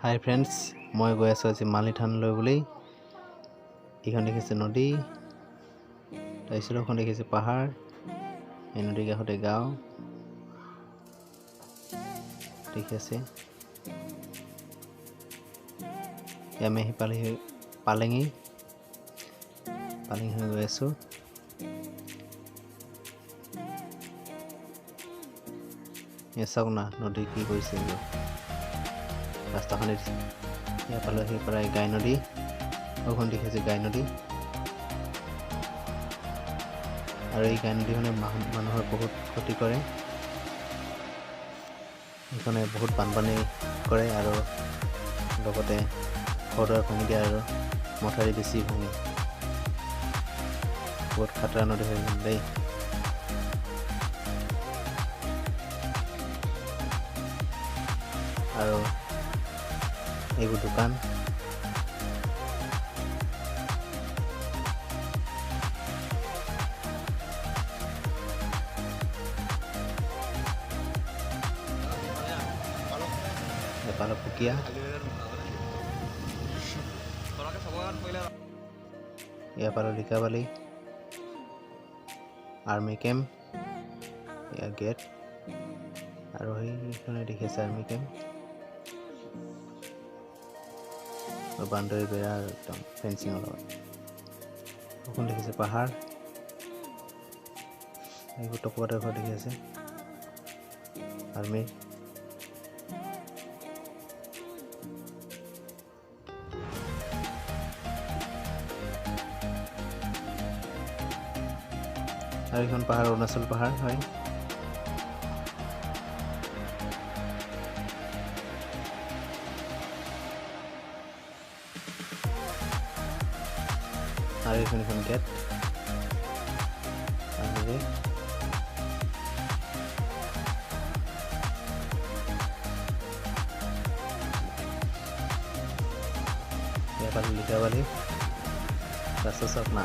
High friends, মই গৈ আছোঁ আজি মালিথানলৈ বুলি। এইখন দেখিছে নদী, তাৰপিছত এখন দেখিছে পাহাৰ, এই নদীৰ কাষতে গাঁও দেখি আছে। আমি আহি পালেঙি হৈ গৈ আছোঁ। চাওক না নদী কি কৰিছে ৰাস্তাখনে ইয়াৰ পালে সেই প্ৰায় গাই নদী, এখন দেখিছে গাই নদী। আৰু এই গাই নদীখনে মানুহৰ বহুত ক্ষতি কৰে। এইখনে বহুত বানপানী কৰে আৰু লগতে ঘৰ দুৱাৰ ভাঙি দিয়ে আৰু মথাউৰি বেছি ভাঙে। বহুত খাতৰা নদী হৈ গ'ল দেই। আৰু এইবোৰ দোকান এফালে পুকিয়া, এফালে লিকাবালি, আৰ্মি কেম্প, এয়া গেট আৰু সেইখনে দেখিছে আৰ্মি কেম্প। বাউণ্ডাৰী বেৰা আৰু একদম ফেঞ্চিঙৰ লগত। এখন দেখিছে পাহাৰ, এইবোৰ টকোৱাতে ঘৰ দেখি আছে আৰ্মিৰ। আৰু এইখন পাহাৰ অৰুণাচল পাহাৰ হয়। আৰু এইখন গেট আৰ্মিৰে। এফালে লিকাবালি, ৰাস্তা চাওক না,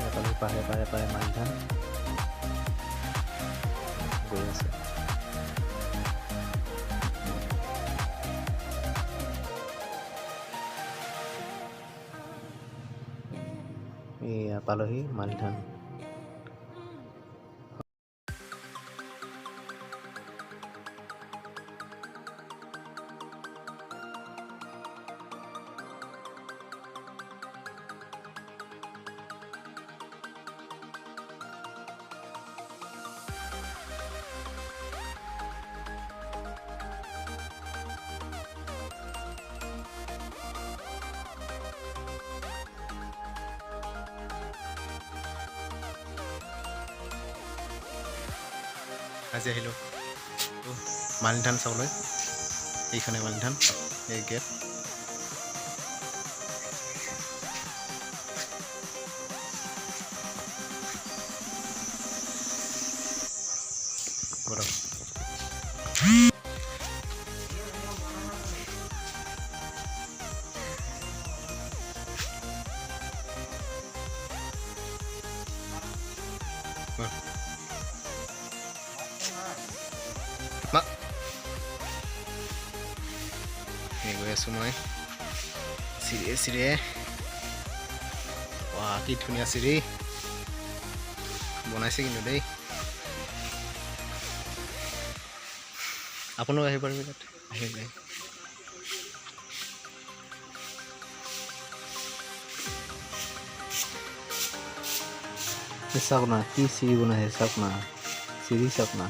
এফালে পাহে মালিথান গৈ আছে। এয়া পালোহি মালিথান। আজি আহিলোঁ মালিথান চাবলৈ। এইখনে মালিথান, এই গেট। গৈ আছোঁ মই চিৰিয়ে। কি ধুনীয়া চিৰি বনাইছে কিন্তু দেই। আপোনালোক আহিব পাৰিব তাত, আহিলে চাওক না কি চিৰি বনাইছে, চাওক না চিৰি, চাওক না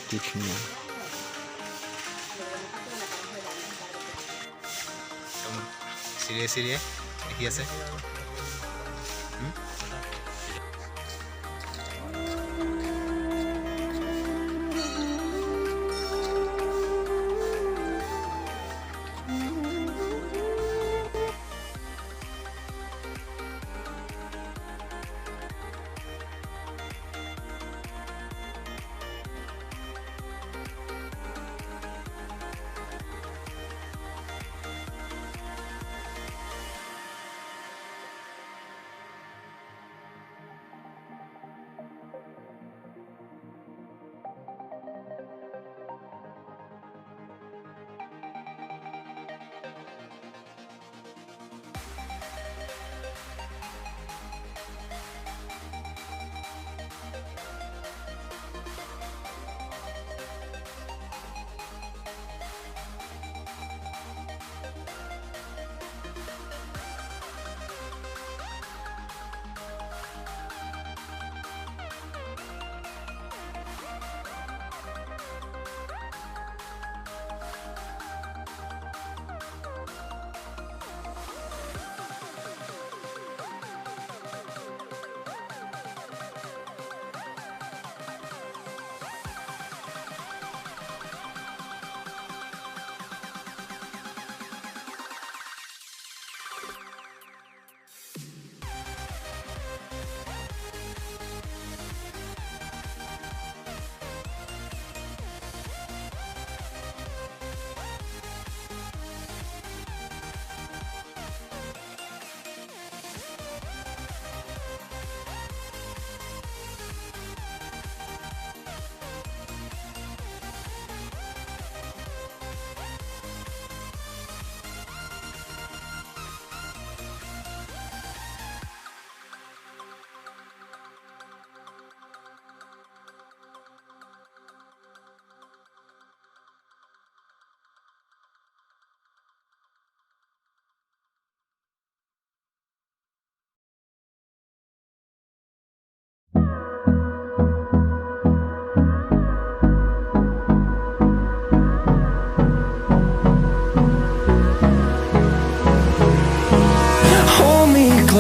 কি ধুনীয়া। চিৰিয়ে দেখি আছে।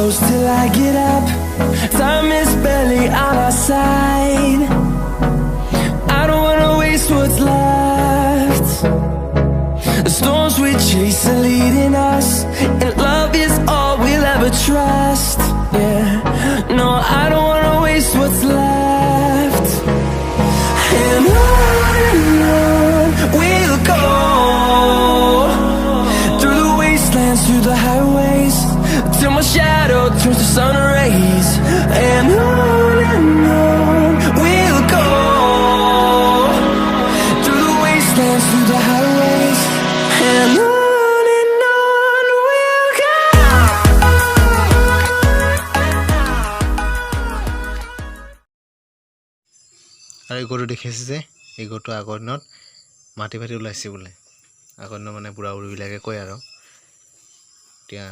close till I get up. Time is barely on our side. I don't wanna waste what's left. The storms we chase are leading us, and love is all we'll ever trust. Yeah, no, I don't wanna waste what's left. And on we'll go, through the wastelands, through the highways, till my shadow turns to sun rays. And on we'll go, through the wastelands, through the highways, and on we'll go. আৰু এই গৰুটো দেখিছে যে এই গৰুটো আগৰ দিনত মাটি ফাটি ওলাইছে বোলে। আগৰ দিনত মানে বুঢ়া বুঢ়ীবিলাকে কয় আৰু এতিয়া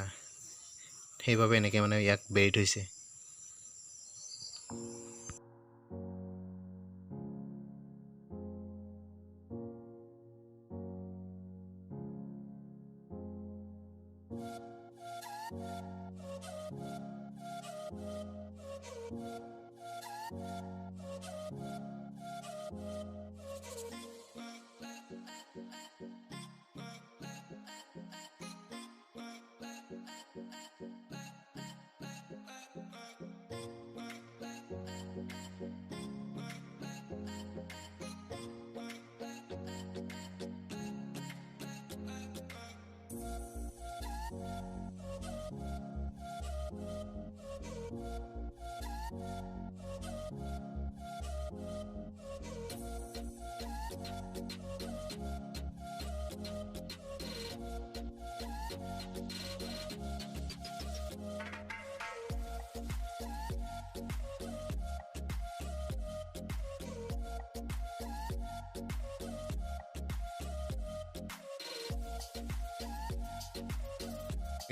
সেইবাবে এনেকৈ মানে ইয়াক বেৰি থৈছে।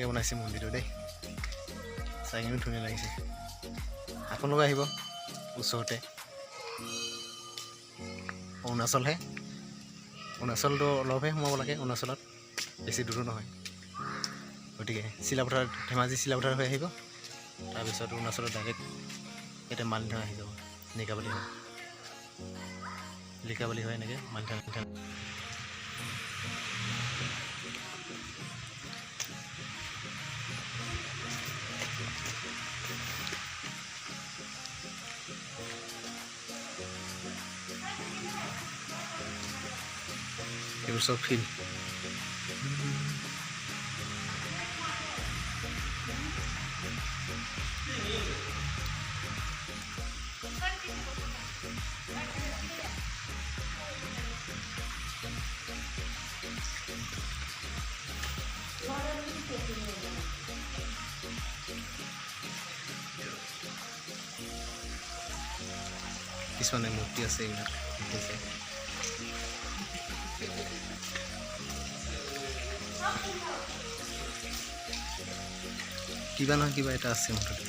বনাইছে মন্দিৰটো দেই, চাই কিনে ধুনীয়া লাগিছে। আপোনালোকে আহিব, ওচৰতে অৰুণাচলহে। অৰুণাচলটো অলপহে সোমাব লাগে, অৰুণাচলত বেছি দূৰো নহয়। গতিকে চিলাপথাৰ, ধেমাজি চিলাপথাৰ হৈ আহিব, তাৰপিছত অৰুণাচলত ডাইৰেক্ট এতিয়া মালিথান আহি যাব। লিকাবালি হয়, লিকাবালি হয় এনেকৈ মালিথান। এইবোৰ চব ফিল। কিছুমানে মূৰ্তি আছে, এইবিলাক দেখিছে। কিবা নহয় কিবা এটা আছে মুঠতে।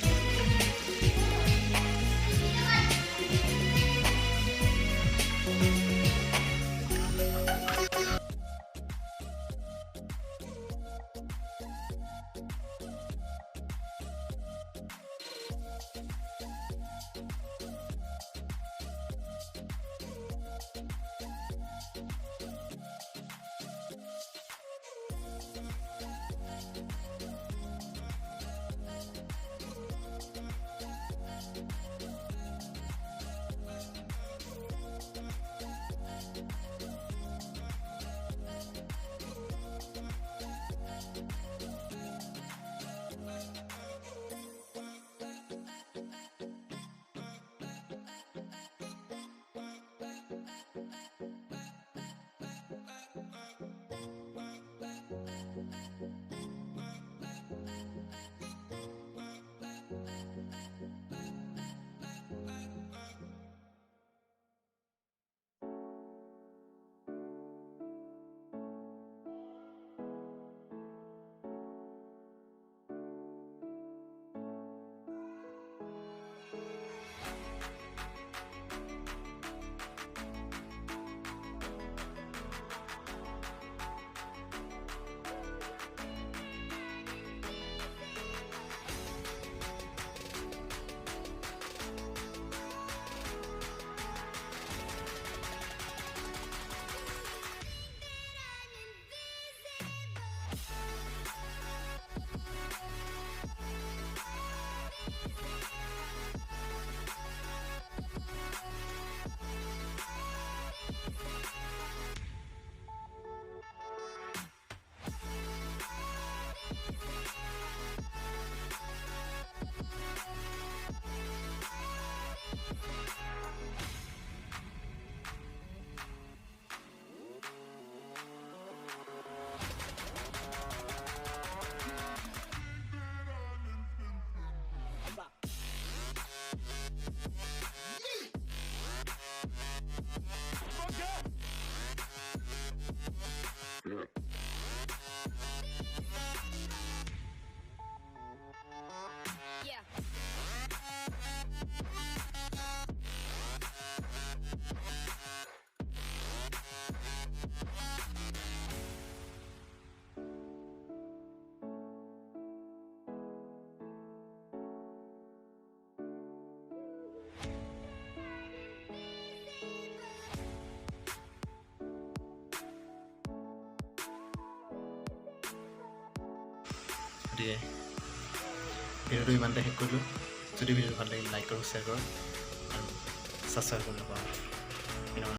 গতিকে ভিডিঅ'টো ইমানতে শেষ কৰিলোঁ। যদি ভিডিঅ'টো ভাল লাগিলে লাইক কৰক, শ্বেয়াৰ কৰক আৰু ছাবস্ক্ৰাইব কৰিব নাপাহৰিব।